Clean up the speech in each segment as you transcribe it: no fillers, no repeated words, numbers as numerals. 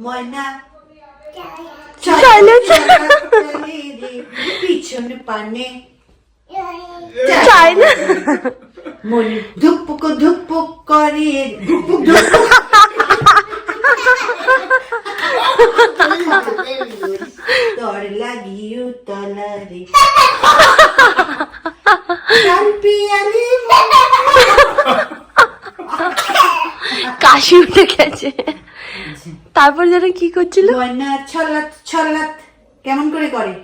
ময়না চলো পিছনে পানে চায় না। মনি ধুপুক ধুপুক করে তোর লাগিও তলারে কাশি উঠে গেছে। তারপর যেন কি করছিল? ময়না ছলাত ছলাত কেমন করে করে?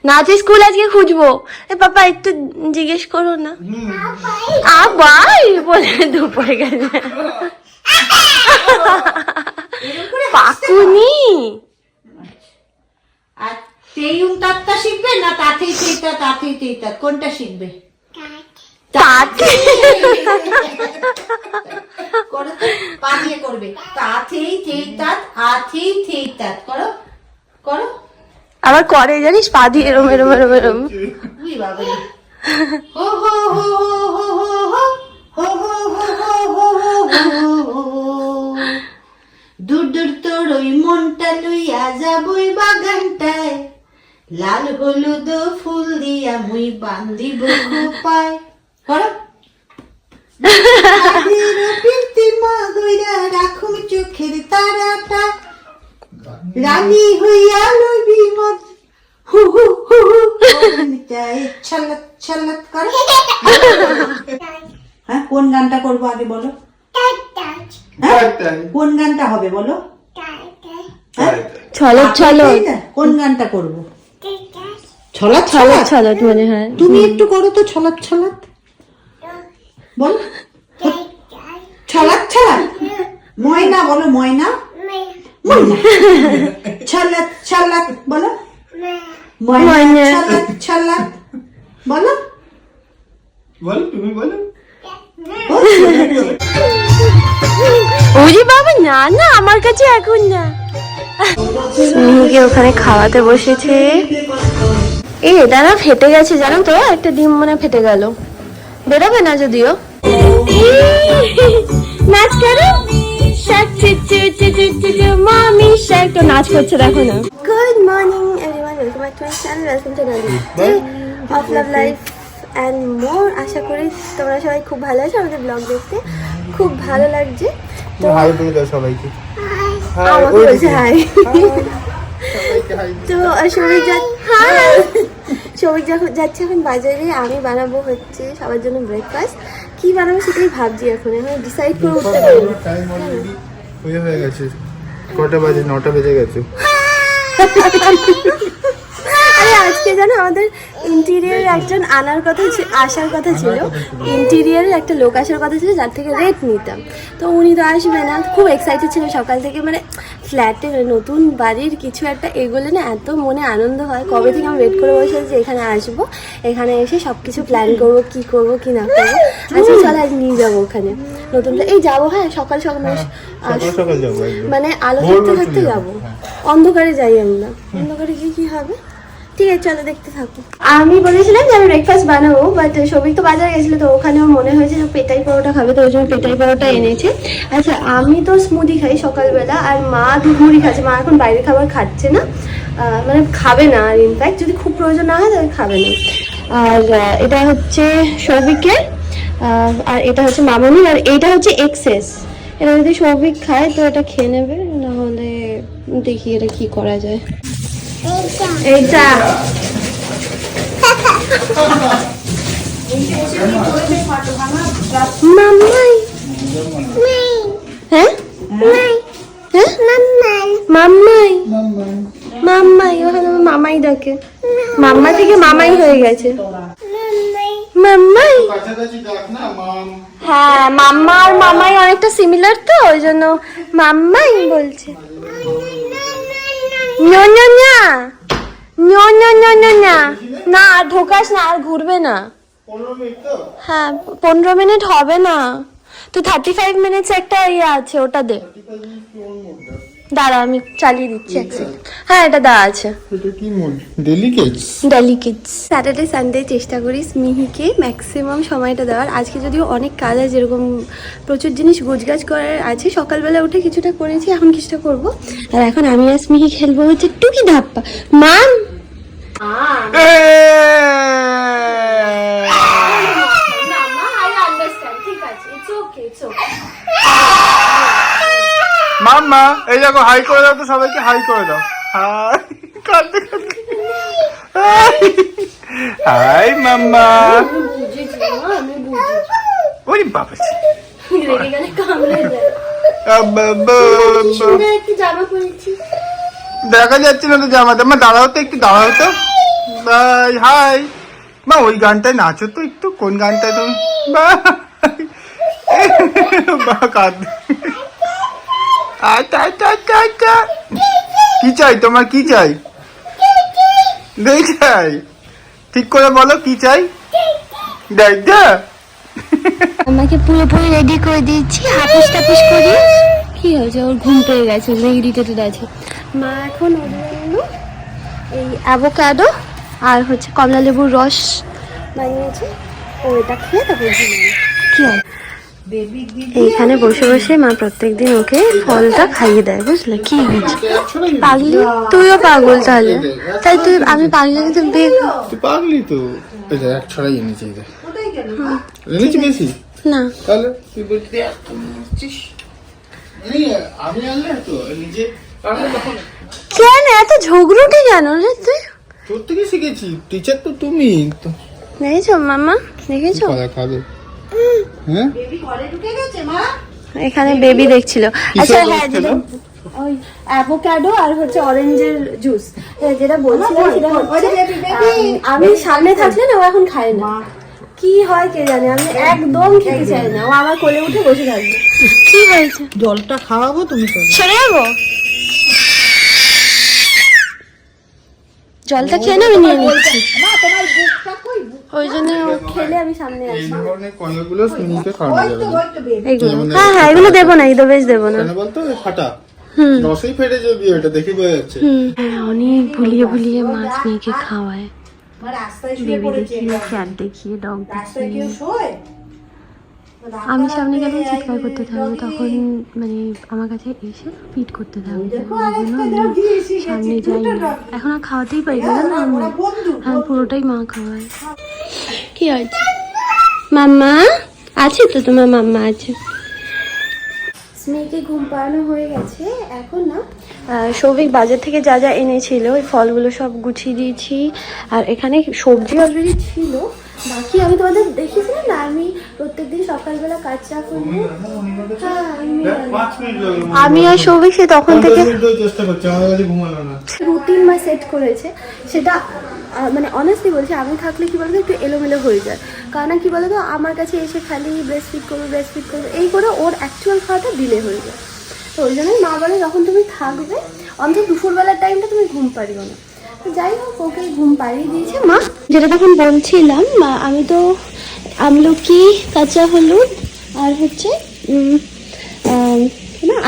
না যে স্কুল আজকে খুঁজবো, এ পাপা একটু জিজ্ঞেস করো না। আবার বলে দুপুরে গেছে পাকুনি। আর তেইউম তাত্তা শিখবে না তাতেই তেইতা তাতেই তেইতা কোনটা শিখবে? করো তো, পা দিয়ে করবে তাতেই তেইতাত আতেই তেইতাত করো করো। আবার করে জানিস পা দিয়ে এরম এরম এরম এরম। উই বাবা হো হো হো হো হো হো হো হো হো দূর দূর তোর ওই মনটা লইয়া যাবই বাগানটায়, লাল হলুদ ফুল দিয়া মুই বান্দিব খোপায় করো। মা দইরা রাখুম চোখের তারাটা, রানী হইয়া লইবি মত হু হু হু হু চাই ছলাত ছলাত করো। হ্যাঁ কোন গানটা করবো আগে বলো? কোন গানটা হবে বলো? চলো চলো কোন গানটা করবো? ছলাত চলো ছলাত চলো মনে হয়। তুমি একটু করো তো ছলাত ছলাত বল। ছলাত ছলাত ময়না বলো ময়না ময়না ছলাত ছলাত বলো ময়না ছলাত ছলাত বলো বল তুমি বলো। ওরে বাবা না না আমার কাছে এখন না। স্নেহকে ওখানে খাওয়াতে বসেছে। এই এটা না ফেটে গেছে জানো তো, একটা ডিম মনে ফেটে গেল, বেরোবে না যদিও। নাচ করো মামি শাক তো নাচ করছে দেখো না। Good morning everyone, welcome back to my channel, welcome to নাদিস day of love life and more. আশা করি তোমরা সবাই খুব ভালো আছো, আমাদের ব্লগ দেখতে খুব ভালো লাগছে। তো হাই বলে দাও সবাইকে। আমাকে বলছে হাই। তো সৌভিক যখন যাচ্ছে এখন বাজারে, আমি বানাবো হচ্ছে সবার জন্য ব্রেকফাস্ট। কি বানাবো সেটাই ভাবছি এখন, ডিসাইড করে উঠতে পারবো। টাইম অলরেডি হয়ে গেছে, কটা বাজে? 9টা বেজে গেছে। আরে আজকে জানো আমাদের ইন্টেরিয়ার একজন আসার কথা ছিল, ইন্টেরিয়ারের একটা লোক আসার কথা ছিল যার থেকে রেট নিতাম। তো উনি তো আসবে না, খুব এক্সাইটেড ছিল সকাল থেকে। মানে ফ্ল্যাটের নতুন বাড়ির কিছু একটা এগোলে না এত মনে আনন্দ হয়। কবে থেকে আমি ওয়েট করে বসে যে এখানে আসবো, এখানে এসে সব কিছু প্ল্যান করবো, কি করবো কি না করবো। আজকে চলো আজ নিয়ে যাবো ওখানে নতুন এই যাবো। হ্যাঁ সকাল সকাল সকাল যাবো, মানে আলো থাকতে থাকতে যাবো, অন্ধকারে যাই আমরা। অন্ধকারে গিয়ে কি হবে? ঠিক আছে চলো দেখতে থাকো। আমি বলেছিলাম যে আমি ব্রেকফাস্ট বানাবো, বাট সৌভিক তো বাজারে গেছিল, তো ওখানেও মনে হয়েছে যে পেটাই পরোটা খাবে, তো ওই জন্য পেটাই পরোটা এনেছে। আচ্ছা আমি তো স্মুদি খাই সকালবেলা, আর মা দুধ মুড়ি খাচ্ছে। মা এখন বাইরের খাবার খাচ্ছে না, মানে খাবে না, আর ইনফ্যাক্ট যদি খুব প্রয়োজন না হয় তাহলে খাবে না। আর এটা হচ্ছে সৌভিকের, আর এটা হচ্ছে মামনির, আর এইটা হচ্ছে এক্সেস। এটা যদি সৌভিক খায় তো এটা খেয়ে নেবে, নাহলে দেখি এটা কি করা যায়। এইটা মাম্মাই, হ্যাঁ মাম্মাই মাম্মাই, ওখানে মামাই ডাকে। মাম্মা থেকে মামাই হয়ে গেছে। মাম্মাই, হ্যাঁ মাম্মা আর মামাই অনেকটা সিমিলার, তো ওই জন্য মাম্মাই বলছে। না আর ঢোকাস না, আর ঘুরবে না। হ্যাঁ 15 মিনিট হবে না তো, 35 মিনিটস একটা ইয়ে আছে ওটা দে। দাঁড়া আমি চালিয়ে দিচ্ছি এক সেকেন্ড। হ্যাঁ এটা দেওয়া আছে, এটা কি মোড? ডেলিকেটস। ডেলিকেটস। স্যাটারডে সানডে চেষ্টা করি স্মিহিকে ম্যাক্সিমাম সময়টা দেওয়ার। আজকে যদিও অনেক কাজ আছে, যেরকম প্রচুর জিনিস গোছগাছ করার আছে, সকালবেলা উঠে কিছুটা করেছি, এখন কিছুটা করব। আর এখন আমি আর স্মিহি খেলবো হচ্ছে টুকি ধাপ্পা। মাম মাম্মা এই দেখো, হাই করে দাও তো, সবাইকে হাই করে দাও। হাই কাঁদতে কাঁদতে। হাই মাম্মা। ওই বাবা, দেখা যাচ্ছে না তো জামাতে। মা দাঁড়াও তো, একটু দাঁড়াও তো। বাই, হাই মা। ওই গানটায় নাচো তো একটু। কোন গানটায় তুমি? বা কাঁদ। আচ্ছা আচ্ছা আচ্ছা আচ্ছা। কি চাই তোমার? কি চাই? দেই চাই? ঠিক করে বলো কি চাই। দেখ দে। আমাকে পুরোপুরি রেডি করে দিয়েছি, হাপুস টাপুস করি। কি হয়েছে? ওর ঘুম পেয়ে গেছে, ইরিটেটেড আছে। মা এখন ওর জন্য এই অ্যাভোকাডো আর হচ্ছে কমলা লেবুর রস বানিয়েছে, ওইটা খেয়ে তারপর ঘুমিয়ে। কি হয় এইখানে বসে বসে মা প্রত্যেকদিন ওকে ফলটা খাইয়ে দেয়, বুঝলে? কি হয়েছে পাগলি? তুইও পাগল তাহলে? তাই তুই, আমি পাগলি না? তুই পাগলি তো। এক ছড়াই এনেছি। এনেছি বেশি না তাহলে তুই বলছিস আমি আনলে তো নিজে আনলে তখন। কেন এত ঝগড়ুটি কেন রে তুই? তোর থেকে শিখেছি, টিচার তো তুমি তো। দেখেছো মামা, দেখেছো? খাবে। হ্যাঁ বেবি ঘরে ঢুকে গেছে মা। এখানে বেবি দেখছিল। আচ্ছা হ্যাঁ, ছিল? ওই অ্যাভোকাডো আর হচ্ছে অরেঞ্জের জুস যেটা বলছিলাম সেটা হচ্ছে আমি সামনে থাকলে না ও এখন খায় না। কি হয় কে জানে, আমি একদম খেতে চাই না, ও আমার কোলে উঠে বসে থাকবে। কি হয়েছে? জলটা খাওয়াবো তুমি তো। সরে যাবো? জলটা খেয়ে না আমি নিয়ে নিচ্ছি, মা তোমার বুকটা কই? ওই জন্য ও খেলে আমি সামনে এই আসি। ধরনের কলাগুলো সুনিতে খাওয়ানো যাবে না। ওই তো বেবি। এইগুলো হ্যাঁ হ্যাঁ এগুলো দেবো না, এই বেশ দেবো না। কেন বলতো? ফাটা রসেই ফেটে যাবে, এটা দেখে বোঝা যাচ্ছে। অনেক ভুলিয়ে ভুলিয়ে মাছ মেয়েকে খাওয়ায়, মা রাস্তায় শুয়ে পড়েছে। ক্যাট দেখিয়ে, ডগ রাস্তায় কেউ শোয়? আমি সামনে গেলে চিৎকার করতে থাকবে, তখন মানে আমার কাছে এসে পিট করতে থাকবে। সামনে যাই না, এখন আর খাওয়াতেই পারি না না আমি। হ্যাঁ পুরোটাই মা খাওয়ায়। কি হয়েছে মাম্মা? আছে তো তোমার মাম্মা আছে। মেয়েকে ঘুম পাড়ানো হয়ে গেছে। এখন না সৌভিক বাজার থেকে যা যা এনেছিল ওই ফলগুলো সব গুছিয়ে দিয়েছি। আর এখানে সবজি অলরেডি ছিল, বাকি আমি তোমাদের দেখিয়েছিলাম না, আমি প্রত্যেকদিন সকালবেলা কাঁচা করবো। আমি আর সৌভিক সে তখন থেকে চেষ্টা করছি, আমাদের কাছে ঘুমানো না। রুটিন মা সেট করেছে, সেটা মানে অনেস্টলি বলছি, আমি থাকলে কি বলতো একটু এলোমেলো হয়ে যায়। কারণ কি বলতো, আমার কাছে এসে খালি ব্রেস্ট ফিড করবে এই করে ওর অ্যাকচুয়াল খাওয়াটা ডিলে হয়ে যায়। তো ওই জন্যই মা বলে যখন তুমি থাকবে অন্তত দুপুরবেলার টাইমটা তুমি ঘুম পারিও না। তো যাই হোক ওকে ঘুম পাড়িয়ে দিয়েছে মা। যেটা তখন বলছিলাম, আমি তো আমলকি, কাঁচা হলুদ আর হচ্ছে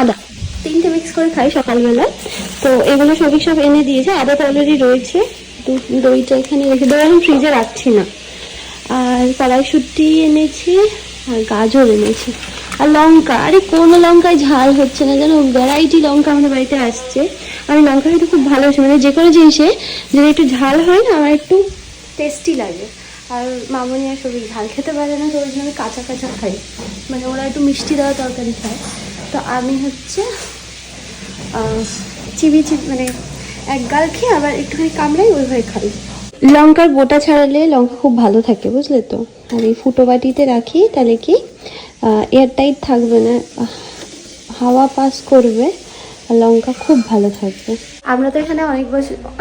আদা তিনটে মিক্স করে খাই সকালবেলায়। তো এগুলো সবই সব এনে দিয়েছে, আদাটা অলরেডি রয়েছে, দইটা এখানে রেখে দেবো, আমি ফ্রিজে রাখছি না। আর কড়াইশুঁটি এনেছি আর গাজর এনেছি আর লঙ্কা। আরে কোনো লঙ্কায় ঝাল হচ্ছে না জানো, ভ্যারাইটি লঙ্কা আমাদের বাড়িতে আসছে। আমি লঙ্কা খেতে খুব ভালোবাসি, মানে যে কোনো জিনিসে যদি একটু ঝাল হয় না আমার একটু টেস্টি লাগে। আর মামনি আর সবই ঝাল খেতে পারে না, তো ওই জন্য আমি কাঁচা কাঁচা খাই, মানে ওরা একটু মিষ্টি দেওয়া তরকারি খায়। তো আমি হচ্ছে চিবি মানে এক গাল খেয়ে আবার একটুখানি কামড়াই ওইভাবে খাই। লঙ্কার বোটা ছাড়ালে লঙ্কা খুব ভালো থাকে, বুঝলে তো। আর এই ফুটো বাটিতে রাখি, তাহলে কি এয়ারটাইট থাকবে না, হাওয়া পাস করবে আর লঙ্কা খুব ভালো থাকবে। আমরা তো এখানে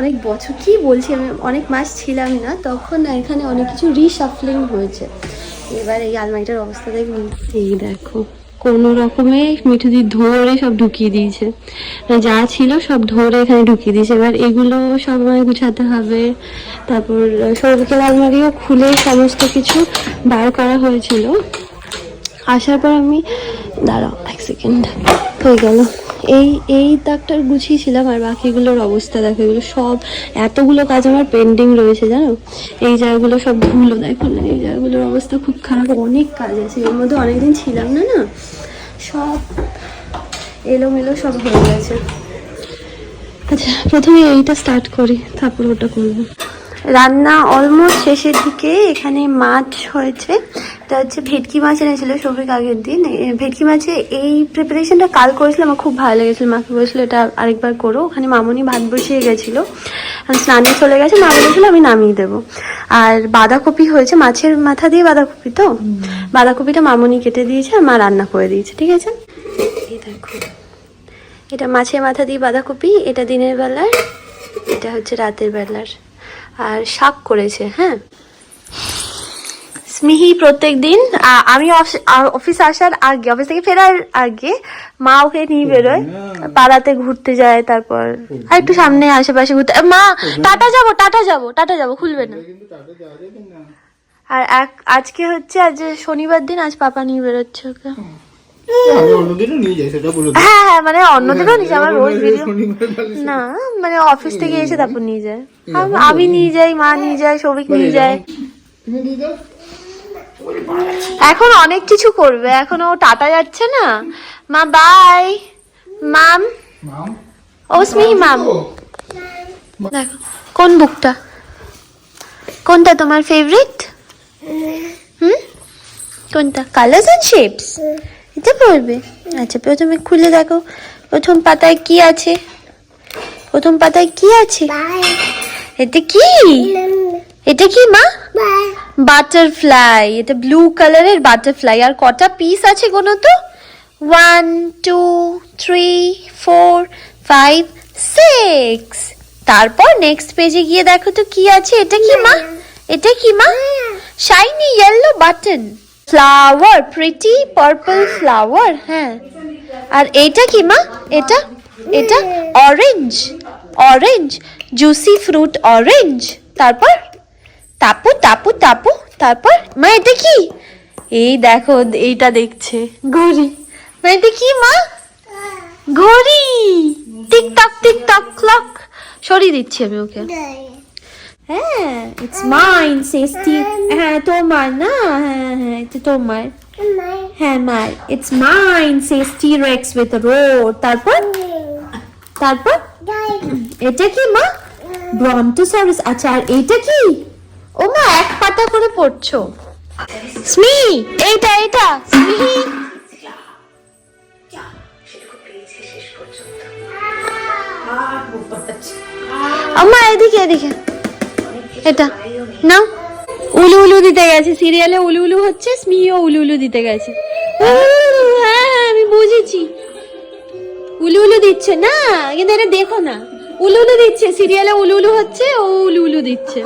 অনেক বছর কি বলছি আমি, অনেক মাস ছিলাম না, তখন এখানে অনেক কিছু রিশাফলিং হয়েছে। এবার এই আলমারিটার অবস্থা দেখুন, এই দেখো কোনো রকমে মিঠুদি ধরে সব ঢুকিয়ে দিয়েছে, যা ছিল সব ধরে এখানে ঢুকিয়ে দিয়েছে। এবার এগুলো সব আমায় গুছাতে হবে। তারপর সৌভিকের আলমারিও খুলে সমস্ত কিছু বার করা হয়েছিল। আসার পর আমি দাঁড়াও এক সেকেন্ড, হয়ে গেল। এই দাগটা গুছিয়েছিলাম, আর বাকিগুলোর অবস্থা দেখো, এগুলো সব এতগুলো কাজ আমার পেন্ডিং রয়েছে জানো। এই জায়গাগুলো সব ধুলো দেখো না, এই জায়গাগুলোর অবস্থা খুব খারাপ, অনেক কাজ আছে এর মধ্যে, অনেকদিন ছিলাম না না, সব এলোমেলো সব হয়ে গেছে। আচ্ছা প্রথমে এইটা স্টার্ট করি, তারপর ওটা করবো। রান্না অলমোস্ট শেষের দিকে। এখানে মাছ হয়েছে, এটা হচ্ছে ভেটকি মাছ এনেছিল সৌভিক আগের দিন। ভেটকি মাছে এই প্রিপারেশনটা কাল করেছিলাম, আমার খুব ভালো লেগেছিল। মাকে বলেছিল এটা আরেকবার করো। ওখানে মামনি ভাত বসিয়ে গেছিলো, স্নানে চলে গেছে, মা বলেছিল আমি নামিয়ে দেবো। আর বাঁধাকপি হয়েছে, মাছের মাথা দিয়ে বাঁধাকপি, তো বাঁধাকপিটা মামনি কেটে দিয়েছে আর মা রান্না করে দিয়েছে, ঠিক আছে। এই দেখো, এটা মাছের মাথা দিয়ে বাঁধাকপি, এটা দিনের বেলার, এটা হচ্ছে রাতের বেলার। আর শাক করেছে। হ্যাঁ, স্মিহি প্রত্যেক দিন আমি অফিস আসার আগে, অফিস থেকে ফেরার আগে মা ওকে নিয়ে বেরোয়, পাড়াতে ঘুরতে যায়, তারপর আর একটু সামনে আশেপাশে ঘুরতে। মা টাটা যাবো, টাটা যাবো, টাটা যাবো, খুলবে না। আর আজকে হচ্ছে, আজ শনিবার দিন, আজ পাপা নিয়ে বেরোচ্ছে ওকে। হ্যাঁ হ্যাঁ, মানে অন্যদিনও নিয়ে যায়, আমার রোজ ভিডিও না, মানে অফিস থেকে এসে তারপর নিয়ে যায়। আমি নিয়ে যাই, মা নিয়ে যায়, সৌভিক নিয়ে যায়। এখন অনেক কিছু করবে, এখন ও টাটা যাচ্ছে না। মা বাই, মাম, ও স্মিহি মাম। দেখো কোন বুকটা, কোনটা তোমার ফেভারিট? কোনটা? কালার্স এন্ড শেপস, এটা পড়বে। আচ্ছা প্রথমে খুলে দেখো, প্রথম পাতায় কি আছে, প্রথম পাতায় কি আছে? এটা কি, এটা কি মা? বাটারফ্লাই, এটা ব্লু কালারের বাটারফ্লাই। আর কটা পিস আছে গোনো তো? 1 2 3 4 5 6। তারপর নেক্সট পেজে গিয়ে দেখো তো কি আছে। এটা কি মা? এটা কি মা? Shiny yellow button, flower, pretty purple flower. হ্যাঁ, আর এইটা কি মা? এটা এটা orange, orange juicy fruit orange. তারপর টাপু টাপু টাপু। তারপর মা এটা কি? এই দেখো, এইটা দেখছে ঘড়ি। মা এটা কি মা? ঘড়ি, টিকটক টিকটক ক্লক। সরিয়ে দিচ্ছি আমি ওকে। হ্যাঁ, ইটস মাইন সেস্টি। হ্যাঁ তোমার না, হ্যাঁ হ্যাঁ এটা তোমার, হ্যাঁ মার। ইটস মাইন সেস্টি রেক্স উইথ রোড। তারপর তারপর এটা কি মা? ব্রন্টোসরাস। আচ্ছা আর এইটা কি? ও মা এক পাতা করে পড়ছো। স্মি, এইটা এটা স্মি। আম্মা এদিকে এদিকে, এটা নাও। উলু উলু দিতে গেছে, সিরিয়ালে উলু উলু হচ্ছে, স্মিও উলু উলু দিতে গেছে। হ্যাঁ হ্যাঁ আমি বুঝেছি, উলু উলু দিচ্ছে না, কিন্তু এটা দেখো না, উলু উলু দিচ্ছে, সিরিয়ালে উলু উলু হচ্ছে, ও উলু উলু দিচ্ছে।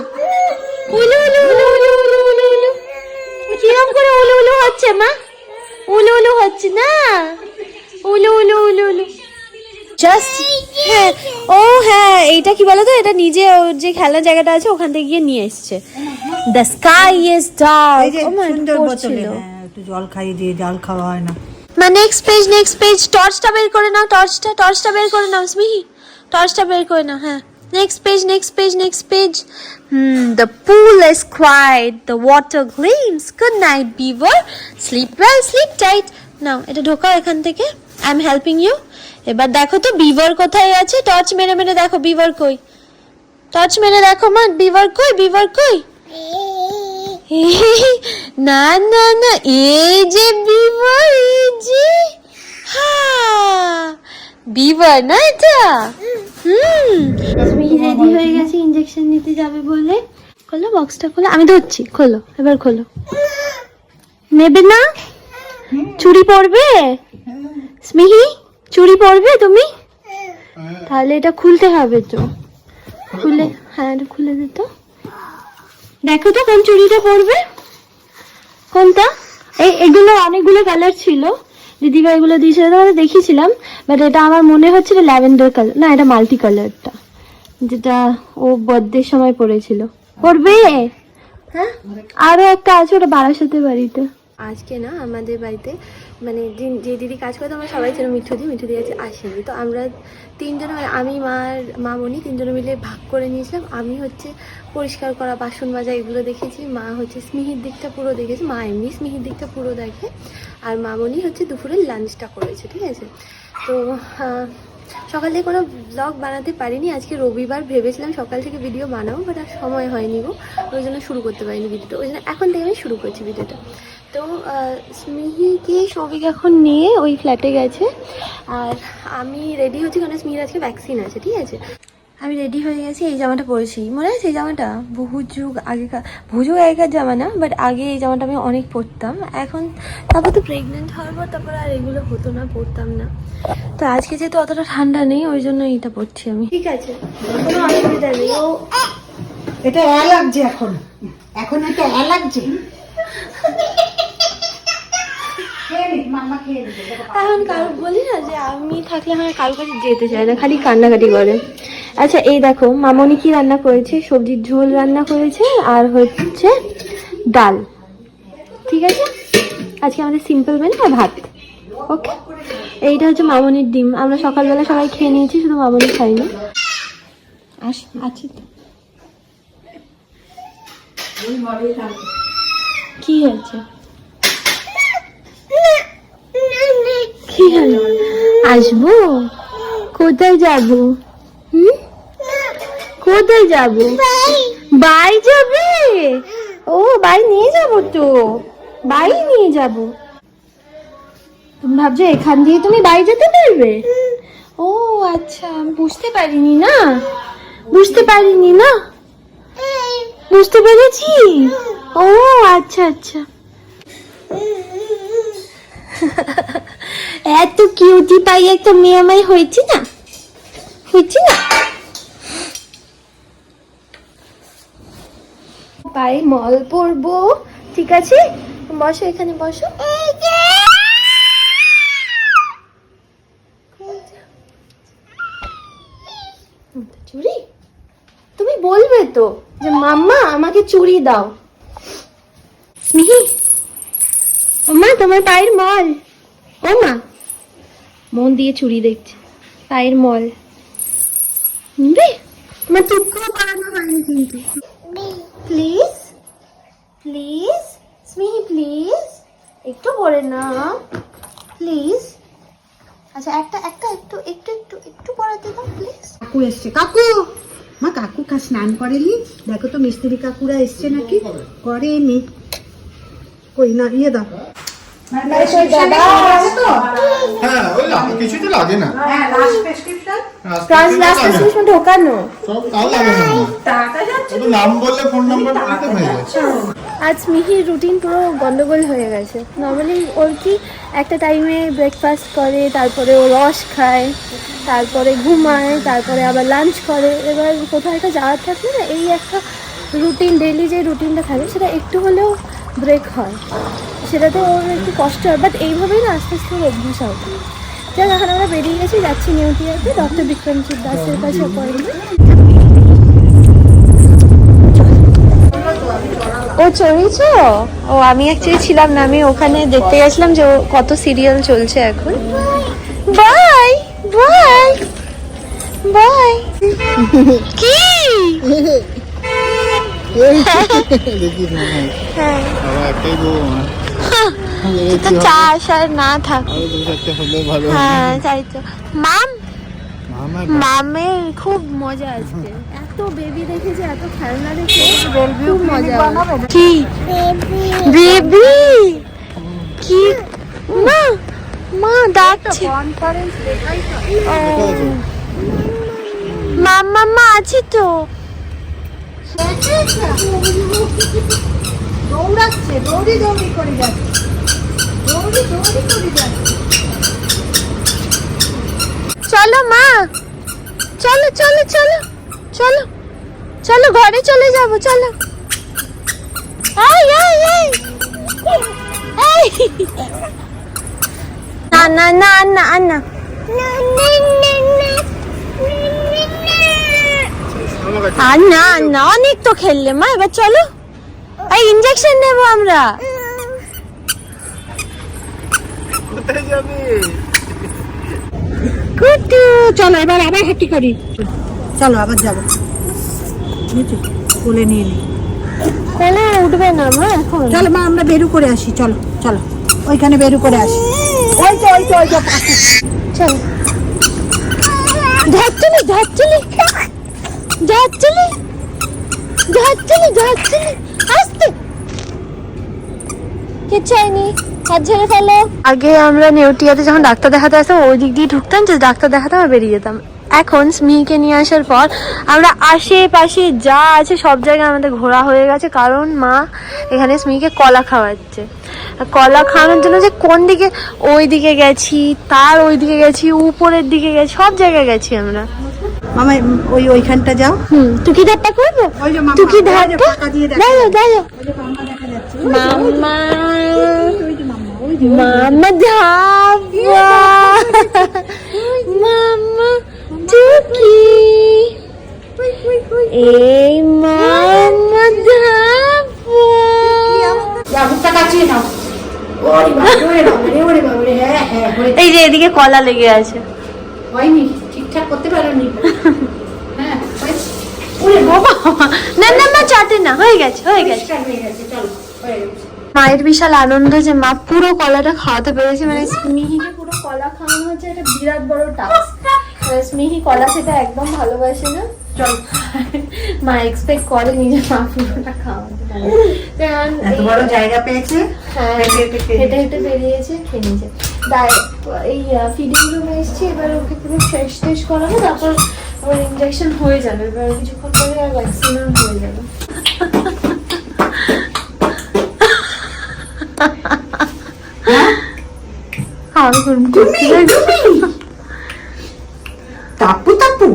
উলু উলু উলু উলু উলু উলু উলু, কিরম করে উলু উলু হচ্ছে মা? উলু উলু হচ্ছে না, উলু উলু উলু উলু জাস্ট। হ্যাঁ ও হ্যাঁ, এইটা কি বলতো, এটা নিজে ওর যে খেলার জায়গাটা আছে ওখান থেকে গিয়ে নিয়ে এসছে। The sky is dark. ও মা সুন্দর বোতলে, একটু জল খাইয়ে দিয়ে, জল খাওয়া হয় না। মা নেক্সট পেজ, নেক্সট পেজ। টর্চটা বের করে নাও, টর্চটা বের করে নাও স্মিহি, টর্চটা বের করে নাও। হ্যাঁ next page, next page, next page. The pool is quiet, the water gleams. Good night beaver, sleep well, sleep tight. নাও এটা ঢোকাও এখান থেকে, আই এম হেল্পিং ইউ। এবার দেখো তো বিভার কোথায় আছে, টর্চ মেরে মেরে দেখো বিভার কই, টর্চ মেরে দেখো মা, বিভার কই, বিভার কই? না না না, এই যে বিভার, এই যে, হ্যাঁ বিভার না এটা। তুমি রেডি হয়ে গেছে ইনজেকশন নিতে যাবে বলে। খোলো বক্সটা, খোলো, আমি ধরছি, খোলো এবার খোলো। নেবে না? চুড়ি পরবে স্মিহি, চুড়ি পরবে তুমি? তাহলে এটা খুলতে হবে তো, খুলে, হ্যাঁ এটা খুলে দে তো। দেখো তো কোন চুড়িটা পরবে, কোনটা? এগুলো অনেকগুলো কালার ছিল, দিদিভাই এগুলো দিয়েছিল, তোমাদের দেখিয়েছিলাম, বাট এটা আমার মনে হচ্ছে ল্যাভেন্ডার কালার, না এটা মাল্টি কালারটা, যেটা ও বার্থডের সময় পরেছিল। পরবে? হ্যাঁ আরো একটা আছে, ওটা বারাসাতের বাড়িতে। আজকে না আমাদের বাড়িতে মানে যে দিদি কাজ করতো আমরা সবাই ছিল, মিঠুদি আজকে আসেনি, তো আমরা তিনজনে মানে আমি মামনি তিনজনে মিলে ভাগ করে নিয়েছিলাম। আমি হচ্ছে পরিষ্কার করা, বাসন মাজা এগুলো দেখেছি, মা হচ্ছে স্মিহির দিকটা পুরো দেখেছে, মা এমনি স্মিহির দিকটা পুরো দেখে, আর মামনি হচ্ছে দুপুরের লাঞ্চটা করেছে, ঠিক আছে। তো সকাল থেকে কোনো ব্লগ বানাতে পারিনি, আজকে রবিবার ভেবেছিলাম সকাল থেকে ভিডিও বানাবো, বাট আর সময় হয়নি গো, ওই জন্য শুরু করতে পারিনি ভিডিওটা, ওই জন্য এখন থেকে আমি শুরু করছি ভিডিওটা। তো স্মিহিকে সৌভিক এখন নিয়ে ওই ফ্ল্যাটে গেছে, আর আমি রেডি হচ্ছি কারণ স্মিহির আজকে ভ্যাকসিন আছে, ঠিক আছে। আমি রেডি হয়ে গেছি, এই জামাটা পরেছি, মনে আছে এই জামাটা বহু যুগ আগেকার জামা না, বাট আগে এই জামাটা আমি অনেক পরতাম, এখন তারপর তো প্রেগনেন্ট হওয়ার পর তারপর আর এগুলো হতো না, পরতাম না। তো আজকে যেহেতু অতটা ঠান্ডা নেই ওই জন্য এইটা পরছি আমি, ঠিক আছে, কোনো অসুবিধা নেই। ও এটা লাগছে এখন এটা লাগছে। এখন কারো বলি না যে আমি থাকলে আমার কারো কাছে যেতে চায় না, খালি কান্নাকাটি করে। আচ্ছা এই দেখো মামনি কি রান্না করেছে, সবজির ঝোল রান্না করেছে আর হচ্ছে ডাল, ঠিক আছে। আজকে আমাদের সিম্পল মেনু আর ভাত, ওকে। এইটা হচ্ছে মামনির ডিম, আমরা সকালবেলা সবাই খেয়ে নিয়েছি, শুধু মামনি খাইনি। আছি তো, কি হয়েছে, কি হলো, আসবো, কোথায় যাবো, কোথায় যাবো, বাড়ি যাবে, ও বাড়ি নিয়ে যাবো, তো বাড়ি নিয়ে যাবো। তুমি ভাবছো এখান দিয়ে তুমি বাড়ি যেতে পারবে, ও আচ্ছা, বুঝতে পারিনি না, বুঝতে পেরেছি, ও আচ্ছা আচ্ছা। এত কিউটি পাই একটা মেয়ে আমায় হয়েছে না, পায়ে মল পরবো, ঠিক আছে, বসো এখানে বসো। চুড়ি তুমি বলবে তো যে মাম্মা আমাকে চুড়ি দাও, স্মিহি মা তোমার পায়ের মল, ও মা মন দিয়ে চুড়ি দেখছে, পায়ের মল নিবে, তোমার টুকরো করানো হয়নি কিন্তু, প্লিজ প্লিজ স্মিহি প্লিজ একটু পরে না প্লিজ। আচ্ছা একটা একটু একটু একটু একটু পড়াতে দাও প্লিজ। কাকু এসছে, কাকু মা, কাকু স্নান করেনি, দেখো তো মিস্ত্রি কাকুরা এসছে নাকি, করেনি, কই না ইয়ে দাও। হ্যাঁ ওই কিছু তো লাগে না, ঢোকানো সব তাও লাগে না, শুধু নাম বললে ফোন নাম্বার দিতে হয়ে যাচ্ছে। আজ মিহির রুটিন পুরো গন্ডগোল হয়ে গেছে। নর্মালি ওর কি একটা টাইমে ব্রেকফাস্ট করে, তারপরে ও রস খায়, তারপরে ঘুমায়, তারপরে আবার লাঞ্চ করে। এবার কোথাও একটা যাওয়ার থাকলে না এই একটা রুটিন, ডেইলি যে রুটিনটা থাকে সেটা একটু হলেও ব্রেক হয়, সেটাতে ওর একটু কষ্ট হয়, বাট এইভাবেই না আস্তে আস্তে ওর অভ্যাস হবে। যাক এখন আমরা বেরিয়ে গেছি, যাচ্ছি নিউটিয়াতে ডক্টর বিক্রমজিৎ দাসের কাছে অ্যাপয়েন্টমেন্ট। ও চড়েছো? ও আমি অ্যাকচুয়ালি ছিলাম না, আমি ওখানে দেখতে গেছিলাম যে ও কত সিরিয়াল চলছে এখন। Bye bye bye. কি তো চা আসার না থাক, হ্যাঁ তাই তো। মামের খুব মজা আজকে, এত বেবি দেখেছে, এত খেলনা দেখে খুব মজা। কি বেবি, কি মা মা ডাকছে, মাম্মা মা আছে তো, দৌড়াচ্ছে, দৌড়ি করে যাচ্ছে, দৌড়ি করে যাচ্ছে। চলো মা, চলো চলো চলো চলো চলো ঘরে চলে যাবো, চলো। না না না না না, আর না না অনেক তো খেললে মা, এবার চলো। এই ইনজেকশন নেবো আমরা, কোথায় যাবে? কুটু চলো এবার আবার হাঁটি করি, চলো আবার যাবো, বুঝছো? কোলে নিয়ে নি, কোলে উঠবে না মা এখন। চলো মা আমরা বেরু করে আসি, চলো চলো ওইখানে বেরু করে আসি, ওই তো ওই তো ওই তো পাশে। চলো ঝাচ্চলি ঝাচ্চলি ঝাচ্চলি ঝাচ্চলি ঝাচ্চলি আস্তে কিচ্ছু হয়নি, হাত ঝেড়ে ফেলো। আগে আমরা নেউটিয়াতে যখন ডাক্তার দেখাতে আসতাম ওই দিক দিয়ে ঢুকতাম, যে ডাক্তার দেখাতাম আর বেরিয়ে যেতাম। এখন স্মিকে নিয়ে আসার পর আমরা আশেপাশে যা আছে সব জায়গায় আমাদের ঘোরা হয়ে গেছে, কারণ মা এখানে স্মিকে কলা খাওয়াচ্ছে। আর কলা খাওয়ানোর জন্য যে কোন দিকে, ওই দিকে গেছি, তার ওই দিকে গেছি, উপরের দিকে গেছি, সব জায়গায় গেছি আমরা। মামা ওইখানটা যাও, তুই কি ধাপটা করবো? ওই যে মামা, তুই কি ওই যে ধাপটা? ফাঁকা দিয়ে দেখা দাঁড়াও দাঁড়াও ওই যে মামা দেখা যাচ্ছে, মাম্মা ওই যে মামা, ওই যে মাম্মা ধাপা মাম্মা টুকি এই মাম্মা ধাপা। যা মুখটা কাচিয়ে নাও। ওরে বাবা, ওরে বাবা রে, ওরে বাবা রে, হ্যাঁ হ্যাঁ হয়েছে। এই যে এদিকে কলা লেগে আছে। হয়নি, ঠিকঠাক করতে পারোনি। হ্যাঁ হয়েছে। ওরে বাবা, না না মা চাটে না, হয়ে গেছে হয়ে গেছে। পরিষ্কার হয়ে গেছে, চলো হয়ে গেছে। মায়ের বিশাল আনন্দ যে মা পুরো কলাটা খাওয়াতে পেরেছে, মানে স্মিহিকে পুরো কলা খাওয়ানো হচ্ছে একটা বিরাট বড় টাস্ক। স্মিহি কলা খেতে একদম ভালোবাসে না, চল মা এক্সপেক্ট করে নিজে মা পুরোটা খাওয়াতে পারে। কারণ এত বড় জায়গা পেয়েছে, হ্যাঁ হেঁটে হেঁটে বেরিয়েছে, খেয়ে নিয়েছে। এই ফিডিং রুমে এসছি, এবার ওকে পুরো ফ্রেশ টেশ করাবো, তারপর ওর ইঞ্জেকশন হয়ে যাবে, এবার কিছুক্ষণ পরে আর ভ্যাকসিনও হয়ে যাবে। আর করুন টাপু টাপু,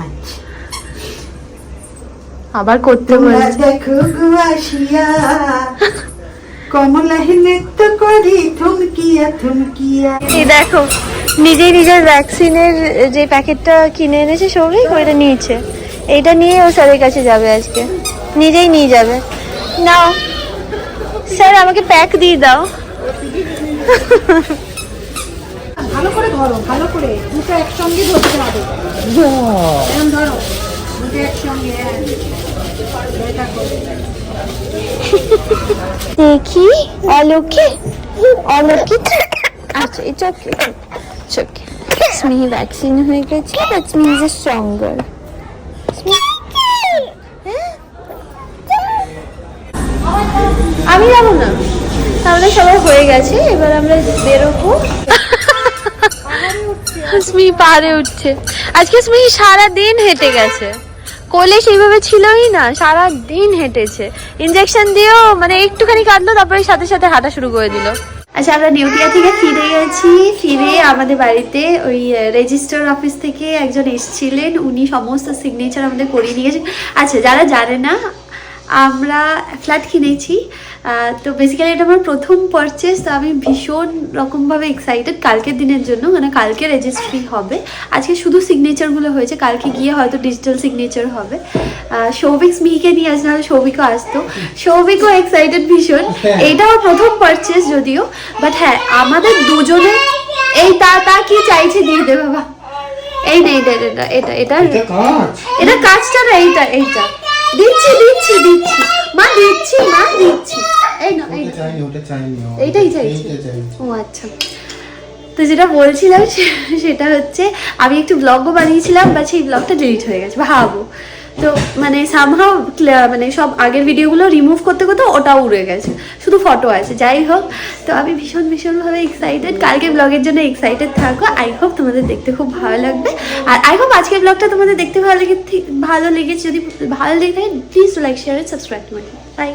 আচ্ছা আবার করতে তোমরা বলছে। দেখো গো আসিয়া, কমলা নৃত্য করি থমকিয়া থমকিয়া। এই দেখো নিজেই নিজের ভ্যাকসিনের যে প্যাকেটটা কিনে এনেছে সৌভিক, ওইটা নিয়েছে। এইটা নিয়ে ও স্যারের কাছে যাবে আজকে, নিজেই নিয়ে যাবে। নাও স্যার আমাকে প্যাক দিয়ে দাও। ভালো করে ধরো, ভালো করে দুটো একসঙ্গে ধরতে হবে, এরকম ধরো দুটো একসঙ্গে, হ্যাঁ। এটা করো। দেখি অলোকে অলোকিত, আচ্ছা এটা ওকে। স্মিহি ভ্যাকসিন হয়ে গেছে, দ্যাটস মিনস এ স্ট্রঙ্গার। আমি যাবো না, তাহলে সবাই হয়ে গেছে, এবার আমরা বেরোবো। স্মিহি পাহাড়ে উঠছে। আজকে স্মিহি সারাদিন হেঁটে গেছে, কোলে সেইভাবে ছিলই না, সারা দিন হেঁটেছে। ইনজেকশন দিয়েও মানে একটুখানি কাটলো, তারপরে সাথে সাথে হাঁটা শুরু করে দিল। আচ্ছা আমরা নিউটিয়া থেকে ফিরে গেছি, ফিরে আমাদের বাড়িতে ওই রেজিস্টার অফিস থেকে একজন এসেছিলেন, উনি সমস্ত সিগনেচার আমাদের করিয়ে নিয়ে গেছেন। আচ্ছা যারা জানে না, আমরা ফ্ল্যাট কিনেছি, তো বেসিক্যালি এটা আমার প্রথম পারচেস, তো আমি ভীষণ রকমভাবে এক্সাইটেড কালকের দিনের জন্য, মানে কালকে রেজিস্ট্রি হবে। আজকে শুধু সিগনেচারগুলো হয়েছে, কালকে গিয়ে হয়তো ডিজিটাল সিগনেচার হবে। সৌভিক স্মিকে নিয়ে আসে, নাহলে সৌভিকও আসতো, সৌভিকও এক্সাইটেড ভীষণ। এইটা আমার প্রথম পারচেস যদিও, বাট হ্যাঁ আমাদের দুজনে এই তা কি চাইছে দিয়ে দে বাবা, এই নেই এটা এটা কাজটা না, এইটা দিচ্ছি মা, দিচ্ছি এই না এইটাই চাইছি। ও আচ্ছা, তো যেটা বলছিলাম সেটা হচ্ছে আমি একটু ব্লগও বানিয়েছিলাম, বাট সেই ব্লগটা ডিলিট হয়ে গেছে, ভাবো। তো মানে সামহাও মানে সব আগের ভিডিওগুলো রিমুভ করতে ওটাও উড়ে গেছে, শুধু ফটো আছে। যাই হোক, তো আমি ভীষণভাবে এক্সাইটেড, কালকে ব্লগের জন্য এক্সাইটেড থাকো। আই হোপ তোমাদের দেখতে খুব ভালো লাগবে, আর আই হোপ আজকের ব্লগটা তোমাদের দেখতে ভালো লেগেছে। যদি ভালো লেগে থাকে please like share and subscribe to my channel. By.